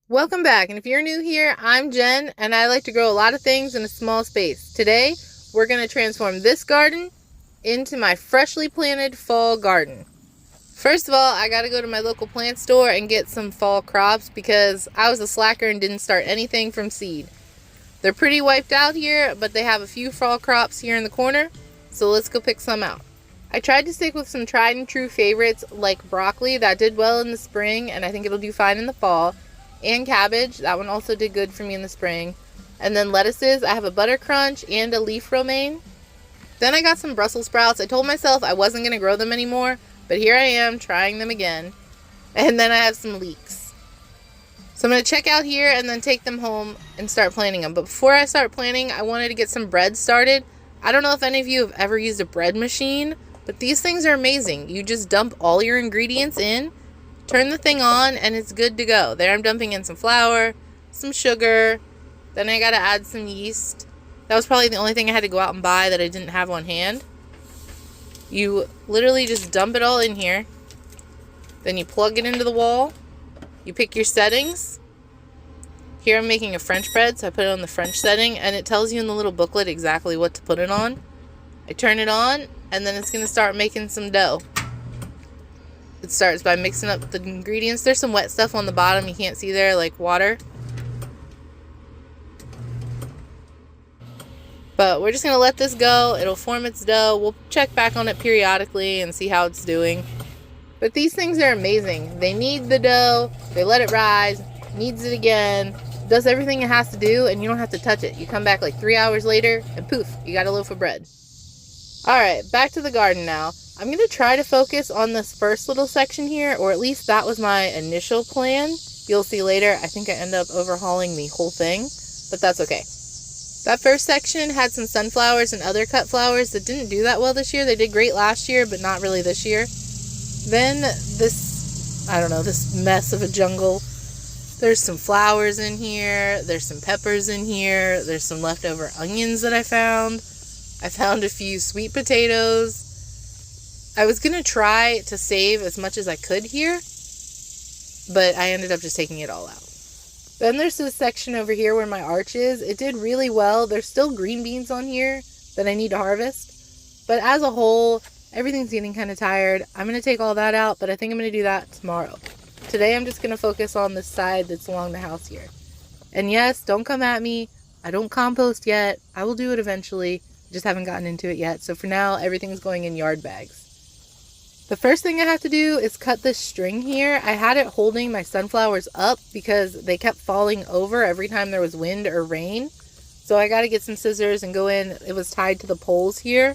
Welcome back, and if you're new here, I'm Jen, and I like to grow a lot of things in a small space. Today, we're going to transform this garden into my freshly planted fall garden. First of all, I got to go to my local plant store and get some fall crops because I was a slacker and didn't start anything from seed. They're pretty wiped out here, but they have a few fall crops here in the corner, so let's go pick some out. I tried to stick with some tried and true favorites like broccoli that did well in the spring, and I think it'll do fine in the fall. And cabbage, that one also did good for me in the spring. And then lettuces, I have a butter crunch and a leaf romaine. Then I got some Brussels sprouts. I told myself I wasn't going to grow them anymore, but here I am trying them again. And then I have some leeks. So I'm going to check out here and then take them home and start planting them. But before I start planting, I wanted to get some bread started. I don't know if any of you have ever used a bread machine, but these things are amazing. You just dump all your ingredients in, turn the thing on, and it's good to go. There I'm dumping in some flour, some sugar, then I gotta add some yeast. That was probably the only thing I had to go out and buy that I didn't have on hand. You literally just dump it all in here. Then you plug it into the wall. You pick your settings. Here I'm making a French bread, so I put it on the French setting, and it tells you in the little booklet exactly what to put it on. I turn it on, and then it's gonna start making some dough. It starts by mixing up the ingredients. There's some wet stuff on the bottom you can't see there, like water. But we're just going to let this go. It'll form its dough. We'll check back on it periodically and see how it's doing. But these things are amazing. They knead the dough. They let it rise. Kneads it again. Does everything it has to do, and you don't have to touch it. You come back like 3 hours later, and poof, you got a loaf of bread. Alright, back to the garden now. I'm going to try to focus on this first little section here, or at least that was my initial plan. You'll see later, I think I end up overhauling the whole thing, but that's okay. That first section had some sunflowers and other cut flowers that didn't do that well this year. They did great last year, but not really this year. Then this mess of a jungle. There's some flowers in here, there's some peppers in here, there's some leftover onions that I found. I found a few sweet potatoes. I was going to try to save as much as I could here, but I ended up just taking it all out. Then there's this section over here where my arch is. It did really well. There's still green beans on here that I need to harvest, but as a whole, everything's getting kind of tired. I'm going to take all that out, but I think I'm going to do that tomorrow. Today I'm just going to focus on the side that's along the house here. And yes, don't come at me. I don't compost yet. I will do it eventually. Just haven't gotten into it yet. So for now, everything's going in yard bags. The first thing I have to do is cut this string here. I had it holding my sunflowers up because they kept falling over every time there was wind or rain. So I got to get some scissors and go in. It was tied to the poles here.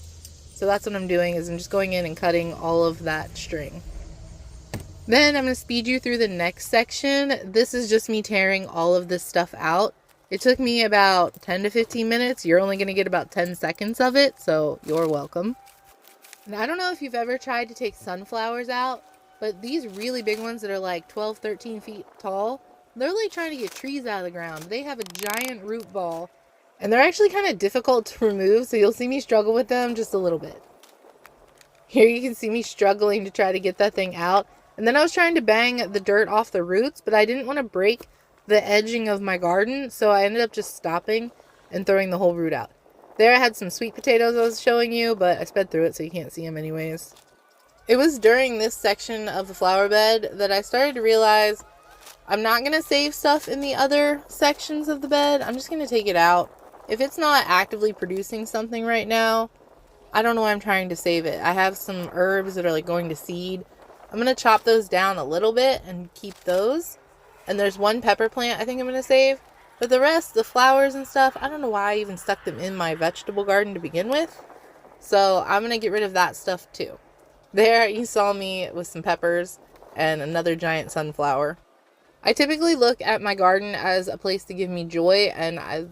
So that's what I'm doing, is I'm just going in and cutting all of that string. Then I'm going to speed you through the next section. This is just me tearing all of this stuff out. It took me about 10 to 15 minutes. You're only going to get about 10 seconds of it, so you're welcome. And I don't know if you've ever tried to take sunflowers out, but these really big ones that are like 12, 13 feet tall, they're like trying to get trees out of the ground. They have a giant root ball, and they're actually kind of difficult to remove, so you'll see me struggle with them just a little bit. Here you can see me struggling to try to get that thing out. And then I was trying to bang the dirt off the roots, but I didn't want to break the edging of my garden, so I ended up just stopping and throwing the whole root out. There I had some sweet potatoes I was showing you, but I sped through it so you can't see them anyways. It was during this section of the flower bed that I started to realize I'm not going to save stuff in the other sections of the bed. I'm just going to take it out. If it's not actively producing something right now, I don't know why I'm trying to save it. I have some herbs that are like going to seed. I'm going to chop those down a little bit and keep those. And there's one pepper plant I think I'm going to save. But the rest, the flowers and stuff, I don't know why I even stuck them in my vegetable garden to begin with. So I'm going to get rid of that stuff too. There you saw me with some peppers and another giant sunflower. I typically look at my garden as a place to give me joy, and I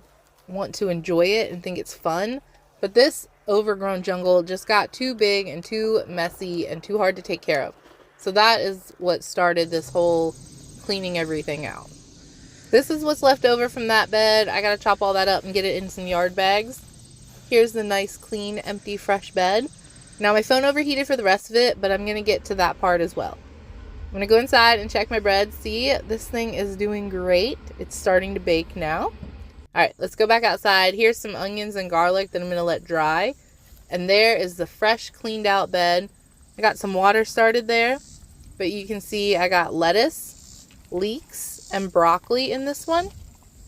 want to enjoy it and think it's fun. But this overgrown jungle just got too big and too messy and too hard to take care of. So that is what started this whole cleaning everything out. This is what's left over from that bed. I gotta chop all that up and get it in some yard bags. Here's the nice, clean, empty, fresh bed. Now my phone overheated for the rest of it, but I'm gonna get to that part as well. I'm gonna go inside and check my bread. See, this thing is doing great. It's starting to bake now. All right, let's go back outside. Here's some onions and garlic that I'm gonna let dry. And there is the fresh, cleaned out bed. I got some water started there, but you can see I got lettuce, leeks, and broccoli in this one.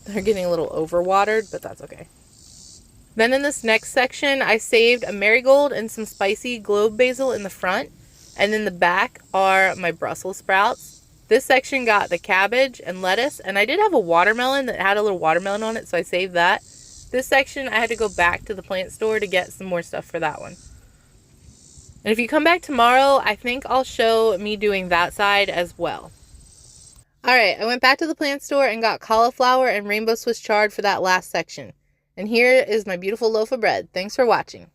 They're getting a little overwatered, but that's okay. Then in this next section, I saved a marigold and some spicy globe basil in the front. And in the back are my Brussels sprouts. This section got the cabbage and lettuce. And I did have a watermelon that had a little watermelon on it, so I saved that. This section, I had to go back to the plant store to get some more stuff for that one. And if you come back tomorrow, I think I'll show me doing that side as well. Alright, I went back to the plant store and got cauliflower and rainbow Swiss chard for that last section. And here is my beautiful loaf of bread. Thanks for watching.